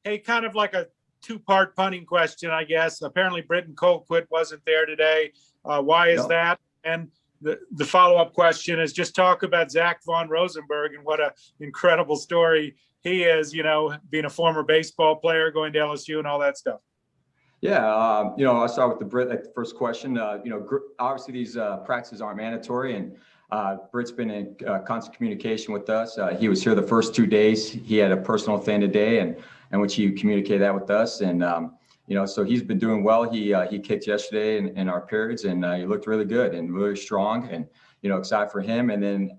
Hey, kind of like a two-part punting question, I guess. Apparently, Britton Colquitt wasn't there today. Why is that? And the follow-up question is just talk about Zach Von Rosenberg and what an incredible story he is, being a former baseball player, going to LSU and all that stuff. Yeah, I'll start with the first question. Obviously these practices aren't mandatory, and Britt's been in constant communication with us. He was here the first 2 days. He had a personal thing today, and which he communicated that with us. And so he's been doing well. He kicked yesterday in our periods, and he looked really good and really strong. And excited for him. And then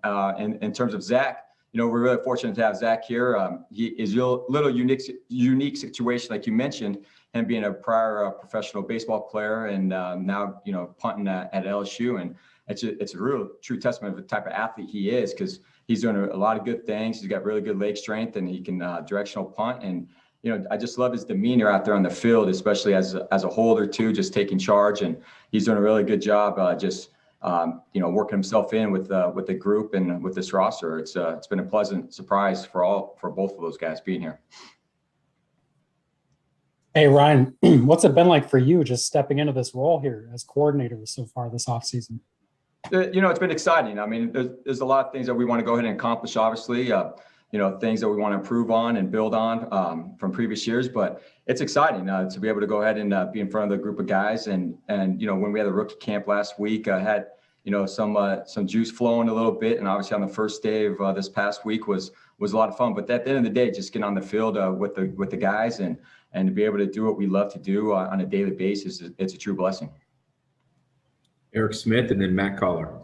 in terms of Zach, we're really fortunate to have Zach here. He is a little unique situation, like you mentioned, him being a prior professional baseball player and now punting at LSU. And it's a real true testament of the type of athlete he is, because he's doing a lot of good things. He's got really good leg strength, and he can directional punt. And I just love his demeanor out there on the field, especially as a holder too, just taking charge. And he's doing a really good job working himself in with the group and with this roster. It's been a pleasant surprise for both of those guys being here. Hey, Ryan, what's it been like for you just stepping into this role here as coordinator so far this offseason? It's been exciting. I mean, there's a lot of things that we want to go ahead and accomplish, obviously, things that we want to improve on and build on from previous years. But it's exciting to be able to go ahead and be in front of the group of guys. And when we had the rookie camp last week, I had, some juice flowing a little bit. And obviously on the first day of this past week was a lot of fun. But at the end of the day, just getting on the field with the guys and to be able to do what we love to do on a daily basis, it's a true blessing. Eric Smith and then Matt Collar.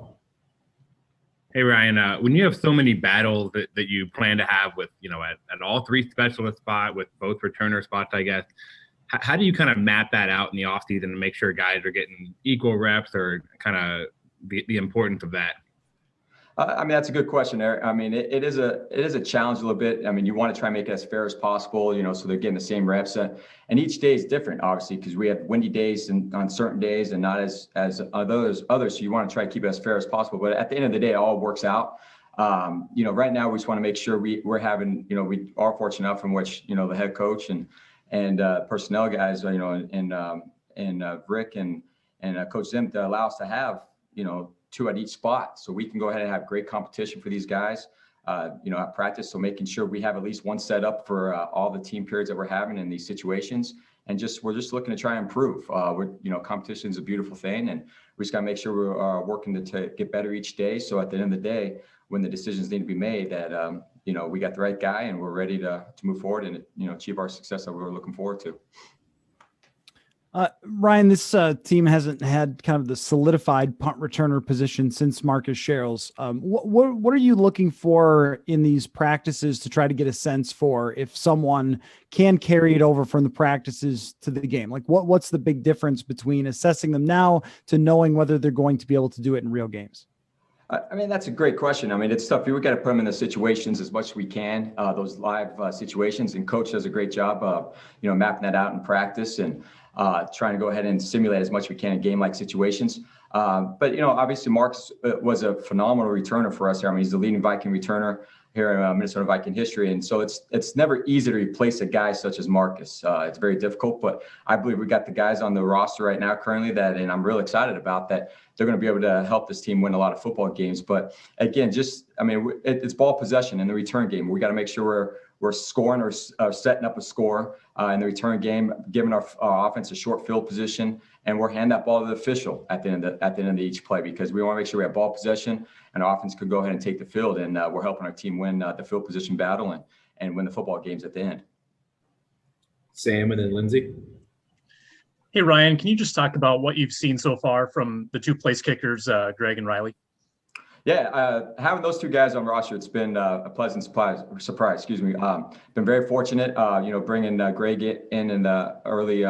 Hey, Ryan, when you have so many battles that you plan to have with, at all three specialist spot with both returner spots, I guess, how do you kind of map that out in the offseason and make sure guys are getting equal reps, or kind of the importance of that? That's a good question, Eric. It is a challenge a little bit. You want to try and make it as fair as possible, so they're getting the same reps. And each day is different, obviously, because we have windy days and on certain days and not as others. So you want to try to keep it as fair as possible. But at the end of the day, it all works out. Right now we just want to make sure we're having, we are fortunate enough in which, the head coach and personnel guys, and Rick and Coach Zim to allow us to have, 2 at each spot, so we can go ahead and have great competition for these guys, at practice. So making sure we have at least one set up for all the team periods that we're having in these situations, and we're just looking to try and improve. Competition is a beautiful thing, and we just got to make sure we're working to get better each day. So at the end of the day, when the decisions need to be made, that we got the right guy and we're ready to move forward and achieve our success that we were looking forward to. Ryan, this team hasn't had kind of the solidified punt returner position since Marcus Sherrills. What are you looking for in these practices to try to get a sense for if someone can carry it over from the practices to the game? Like what's the big difference between assessing them now to knowing whether they're going to be able to do it in real games? That's a great question. It's tough. We got to put them in the situations as much as we can, those live situations, and coach does a great job of, mapping that out in practice and trying to go ahead and simulate as much as we can in game-like situations. But obviously Marcus was a phenomenal returner for us here. He's the leading Viking returner here in Minnesota Viking history. And so it's never easy to replace a guy such as Marcus. It's very difficult, but I believe we got the guys on the roster right now currently and I'm really excited about that. They're going to be able to help this team win a lot of football games. But again, it's ball possession in the return game. We got to make sure we're scoring or setting up a score in the return game, giving our offense a short field position, and we're handing that ball to the official at the end of each play, because we want to make sure we have ball possession and our offense could go ahead and take the field, and we're helping our team win the field position battle and win the football games at the end. Sam and then Lindsay. Hey, Ryan, can you just talk about what you've seen so far from the 2 place kickers, Greg and Riley? Yeah, having those 2 guys on roster, it's been a pleasant surprise. Been very fortunate, bringing Greg in the early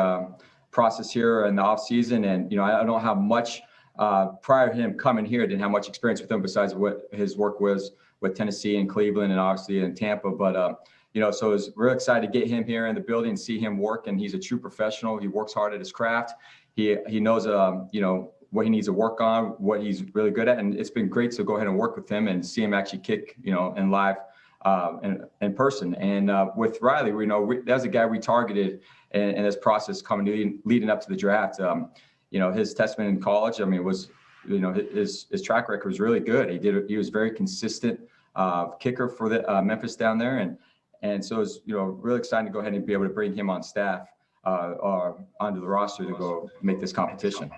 process here in the off season. And, I don't know how much prior to him coming here, didn't have much experience with him besides what his work was with Tennessee and Cleveland and obviously in Tampa. But, so I was real excited to get him here in the building and see him work. And he's a true professional. He works hard at his craft. He knows, what he needs to work on, what he's really good at. And it's been great to go ahead and work with him and see him actually kick, in live in person. And with Riley, we know that was a guy we targeted in this process leading up to the draft. You know, his testament in college, I mean, was, you know, his track record was really good. He was very consistent kicker for the Memphis down there. And so it's, you know, really exciting to go ahead and be able to bring him on staff or onto the roster to go make this competition.